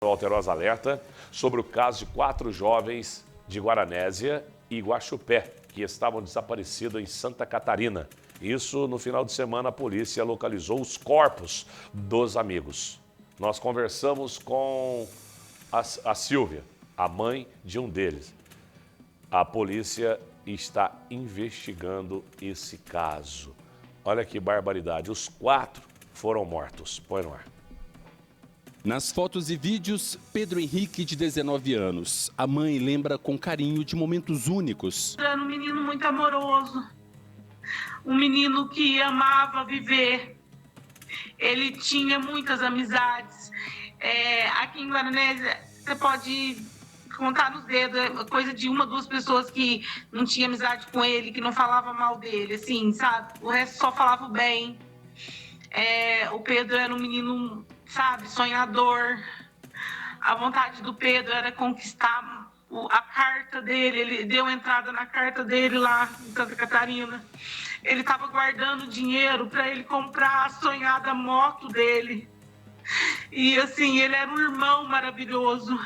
Alterosa alerta sobre o caso de 4 jovens de Guaranésia e Guaxupé, que estavam desaparecidos em Santa Catarina. Isso, no final de semana, a polícia localizou os corpos dos amigos. Nós conversamos com a Silvia, a mãe de um deles. A polícia está investigando esse caso. Olha que barbaridade, os 4 foram mortos. Põe no ar. Nas fotos e vídeos, Pedro Henrique, de 19 anos. A mãe lembra com carinho de momentos únicos. Era um menino muito amoroso, um menino que amava viver. Ele tinha muitas amizades. Aqui em Guaranésia, você pode contar nos dedos, coisa de 1, 2 pessoas que não tinha amizade com ele, que não falava mal dele, assim, sabe? O resto só falava bem. O Pedro era um menino, sabe, sonhador. A vontade do Pedro era conquistar a carta dele. Ele deu entrada na carta dele lá em Santa Catarina. Ele estava guardando dinheiro para ele comprar a sonhada moto dele. E assim, ele era um irmão maravilhoso.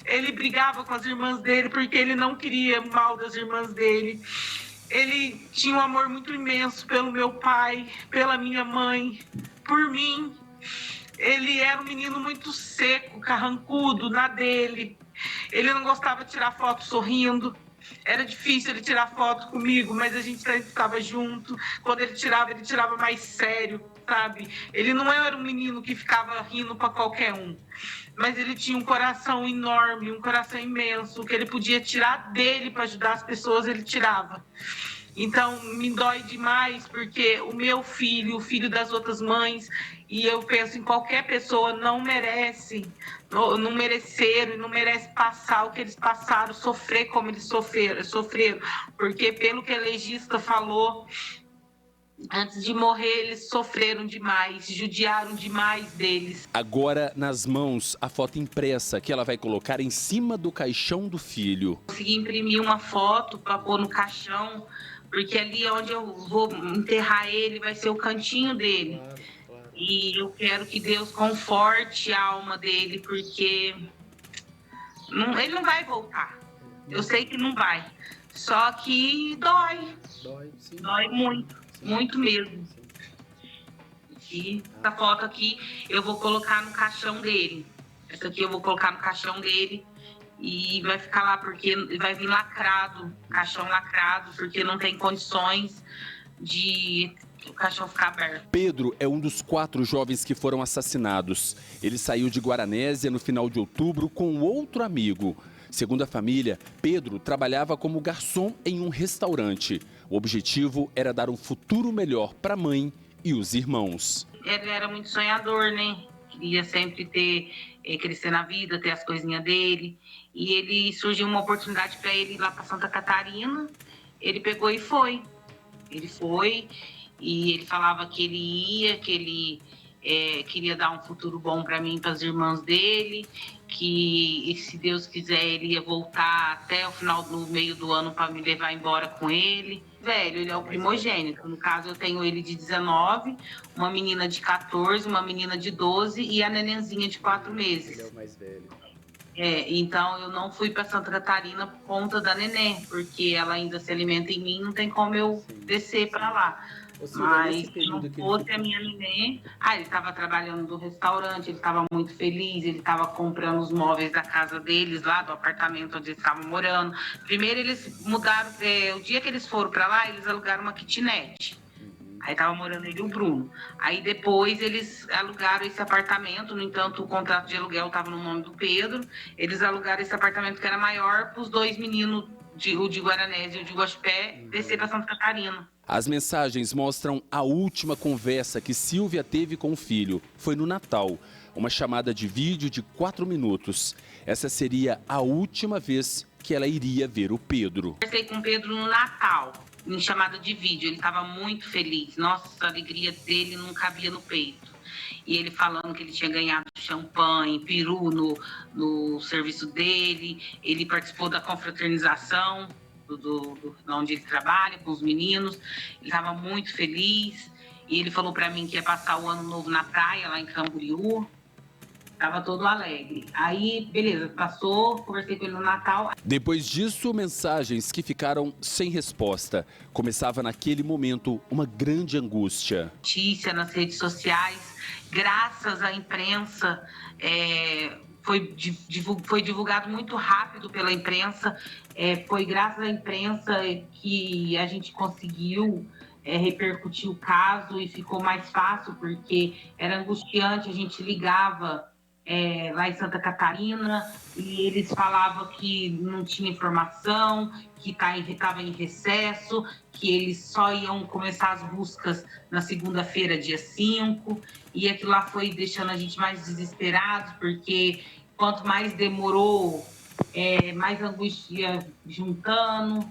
Ele brigava com as irmãs dele porque ele não queria mal das irmãs dele. Ele tinha um amor muito imenso pelo meu pai, pela minha mãe, por mim. Ele era um menino muito seco, carrancudo, na dele. Ele não gostava de tirar foto sorrindo. Era difícil ele tirar foto comigo, mas a gente sempre estava junto. Quando ele tirava mais sério, sabe? Ele não era um menino que ficava rindo para qualquer um. Mas ele tinha um coração enorme, um coração imenso, que ele podia tirar dele para ajudar as pessoas, ele tirava. Então, me dói demais, porque o meu filho, o filho das outras mães, e eu penso em qualquer pessoa, não mereceram e não merece passar o que eles passaram, sofrer como eles sofreram. Porque, pelo que a legista falou, antes de morrer, eles sofreram demais, judiaram demais deles. Agora, nas mãos, a foto impressa que ela vai colocar em cima do caixão do filho. Consegui imprimir uma foto para pôr no caixão, porque ali onde eu vou enterrar ele vai ser o cantinho dele. E eu quero que Deus conforte a alma dele, porque ele não vai voltar. Eu sei que não vai. Só que dói. Dói muito, muito mesmo. E essa foto aqui eu vou colocar no caixão dele. Essa aqui eu vou colocar no caixão dele. E vai ficar lá, porque vai vir lacrado, caixão lacrado, porque não tem condições de o caixão ficar aberto. Pedro é um dos 4 jovens que foram assassinados. Ele saiu de Guaranésia no final de outubro com outro amigo. Segundo a família, Pedro trabalhava como garçom em um restaurante. O objetivo era dar um futuro melhor para a mãe e os irmãos. Ele era muito sonhador, né? Queria sempre crescer na vida, ter as coisinhas dele. E ele surgiu uma oportunidade para ele ir lá para Santa Catarina. Ele pegou e foi. Ele foi e ele falava que ele ia, que ele queria dar um futuro bom para mim, para as irmãs dele, que se Deus quiser ele ia voltar até o final do meio do ano para me levar embora com ele. Velho, ele é o primogênito. No caso, eu tenho ele de 19, uma menina de 14, uma menina de 12 e a nenenzinha de 4 meses. Ele é o mais velho. Então eu não fui para Santa Catarina por conta da neném, porque ela ainda se alimenta em mim, não tem como eu descer para lá. Mas se não fosse a minha neném, ele estava trabalhando no restaurante, ele estava muito feliz, ele estava comprando os móveis da casa deles lá, do apartamento onde eles estavam morando. Primeiro eles mudaram, o dia que eles foram para lá, eles alugaram uma kitnet. Aí tava morando ele e o Bruno. Aí depois eles alugaram esse apartamento, no entanto o contrato de aluguel estava no nome do Pedro. Eles alugaram esse apartamento que era maior para os 2 meninos, o de Guaranésia e o de Guaxupé, descer para Santa Catarina. As mensagens mostram a última conversa que Silvia teve com o filho. Foi no Natal, uma chamada de vídeo de 4 minutos. Essa seria a última vez que ela iria ver o Pedro. Conversei com o Pedro no Natal, em chamada de vídeo. Ele estava muito feliz. Nossa, a alegria dele não cabia no peito. E ele falando que ele tinha ganhado champanhe, peru no serviço dele. Ele participou da confraternização onde ele trabalha, com os meninos. Ele estava muito feliz. E ele falou para mim que ia passar o ano novo na praia, lá em Camboriú. Tava todo alegre. Aí, beleza, passou, conversei com ele no Natal. Depois disso, mensagens que ficaram sem resposta. Começava naquele momento uma grande angústia. Notícia nas redes sociais, graças à imprensa, foi divulgado muito rápido pela imprensa. Foi graças à imprensa que a gente conseguiu repercutir o caso e ficou mais fácil, porque era angustiante, a gente ligava lá em Santa Catarina, e eles falavam que não tinha informação, que estava em recesso, que eles só iam começar as buscas na segunda-feira, dia 5, e aquilo lá foi deixando a gente mais desesperados, porque quanto mais demorou, mais angústia juntando,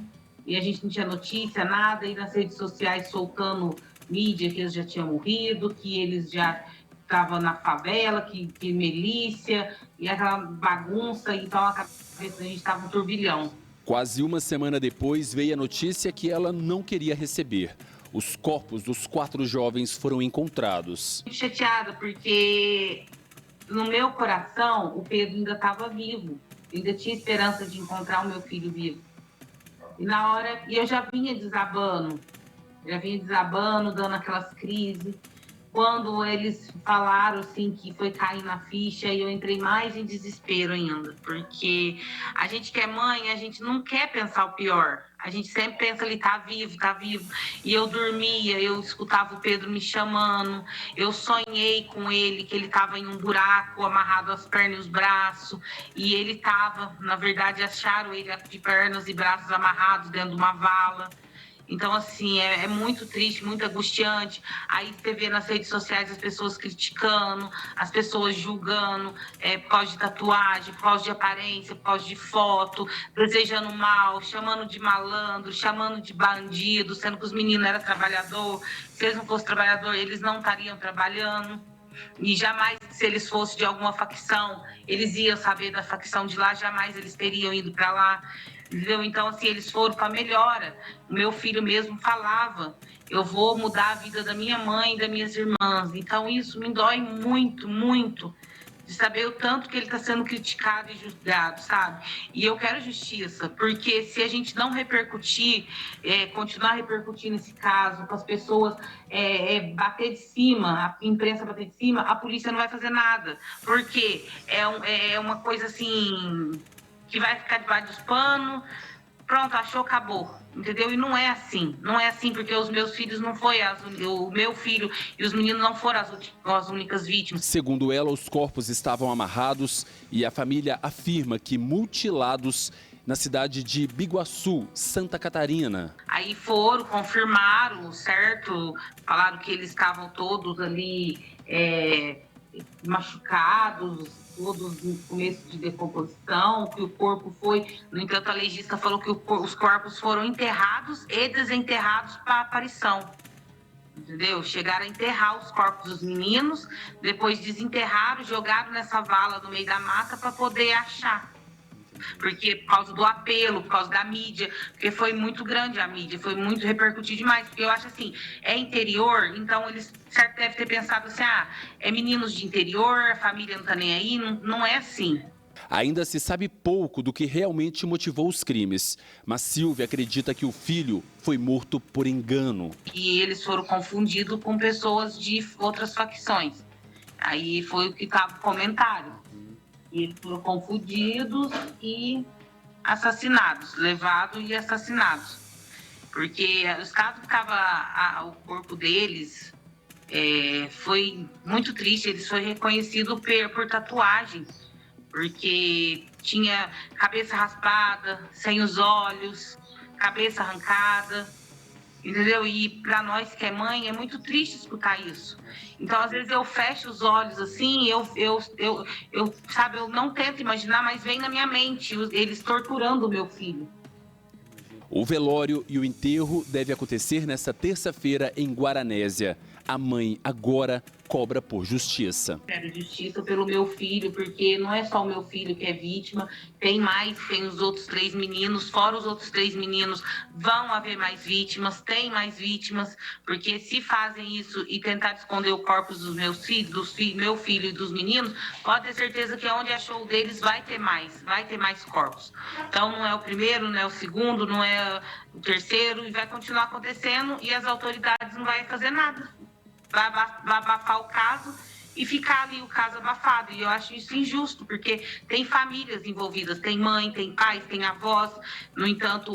e a gente não tinha notícia, nada, e nas redes sociais soltando mídia que eles já tinham morrido, que eles já estava na favela, que milícia, e aquela bagunça, então a cabeça da gente estava um turbilhão. Quase uma semana depois veio a notícia que ela não queria receber. Os corpos dos 4 jovens foram encontrados. Muito chateada, porque no meu coração o Pedro ainda estava vivo, ainda tinha esperança de encontrar o meu filho vivo. E na hora, eu já vinha desabando, dando aquelas crises. Quando eles falaram assim que foi cair na ficha, eu entrei mais em desespero ainda, porque a gente que é mãe, a gente não quer pensar o pior. A gente sempre pensa ali, tá vivo. E eu dormia, eu escutava o Pedro me chamando, eu sonhei com ele, que ele estava em um buraco, amarrado às pernas e os braços, e ele estava, na verdade, acharam ele de pernas e braços amarrados dentro de uma vala. Então, assim, é muito triste, muito angustiante. Aí você vê nas redes sociais as pessoas criticando, as pessoas julgando por causa de tatuagem, por causa de aparência, por causa de foto, desejando mal, chamando de malandro, chamando de bandido, sendo que os meninos eram trabalhadores. Se eles não fossem trabalhadores, eles não estariam trabalhando. E jamais, se eles fossem de alguma facção, eles iam saber da facção de lá, jamais eles teriam ido para lá. Entendeu? Então, assim, eles foram para melhora. O meu filho mesmo falava, eu vou mudar a vida da minha mãe e das minhas irmãs. Então, isso me dói muito, muito, de saber o tanto que ele está sendo criticado e julgado, sabe? E eu quero justiça, porque se a gente não repercutir, continuar repercutindo esse caso, para as pessoas bater de cima, a imprensa bater de cima, a polícia não vai fazer nada. Porque é uma coisa assim que vai ficar debaixo dos panos, pronto, achou, acabou, entendeu? E não é assim, porque os meus filhos não o meu filho e os meninos não foram as únicas vítimas. Segundo ela, os corpos estavam amarrados e a família afirma que mutilados na cidade de Biguaçu, Santa Catarina. Aí confirmaram, certo? Falaram que eles estavam todos ali machucados, todos no começo de decomposição, que o corpo foi... No entanto, a legista falou que os corpos foram enterrados e desenterrados para aparição. Entendeu? Chegaram a enterrar os corpos dos meninos, depois desenterraram, jogaram nessa vala no meio da mata para poder achar. Porque por causa do apelo, por causa da mídia, porque foi muito grande a mídia, foi muito repercutido demais, porque eu acho assim, é interior, então eles certo devem ter pensado assim, é meninos de interior, a família não tá nem aí, não é assim. Ainda se sabe pouco do que realmente motivou os crimes, mas Silvia acredita que o filho foi morto por engano. E eles foram confundidos com pessoas de outras facções, aí foi o que estava no comentário. E eles foram confundidos e assassinados, levados e assassinados. Porque o estado que estava o corpo deles foi muito triste. Eles foram reconhecidos por tatuagem, porque tinha cabeça raspada, sem os olhos, cabeça arrancada. Entendeu? E para nós que é mãe, é muito triste escutar isso. Então, às vezes, eu fecho os olhos assim, sabe, eu não tento imaginar, mas vem na minha mente eles torturando o meu filho. O velório e o enterro deve acontecer nesta terça-feira em Guaranésia. A mãe agora cobra por justiça. Quero justiça pelo meu filho, porque não é só o meu filho que é vítima, tem os outros 3 meninos, fora os outros 3 meninos, vão haver mais vítimas, tem mais vítimas, porque se fazem isso e tentar esconder o corpo dos meus filhos, meu filho e dos meninos, pode ter certeza que onde achou o deles vai ter mais corpos. Então não é o primeiro, não é o segundo, não é o terceiro, e vai continuar acontecendo e as autoridades não vão fazer nada. Vai abafar o caso e ficar ali o caso abafado. E eu acho isso injusto, porque tem famílias envolvidas, tem mãe, tem pais, tem avós. No entanto,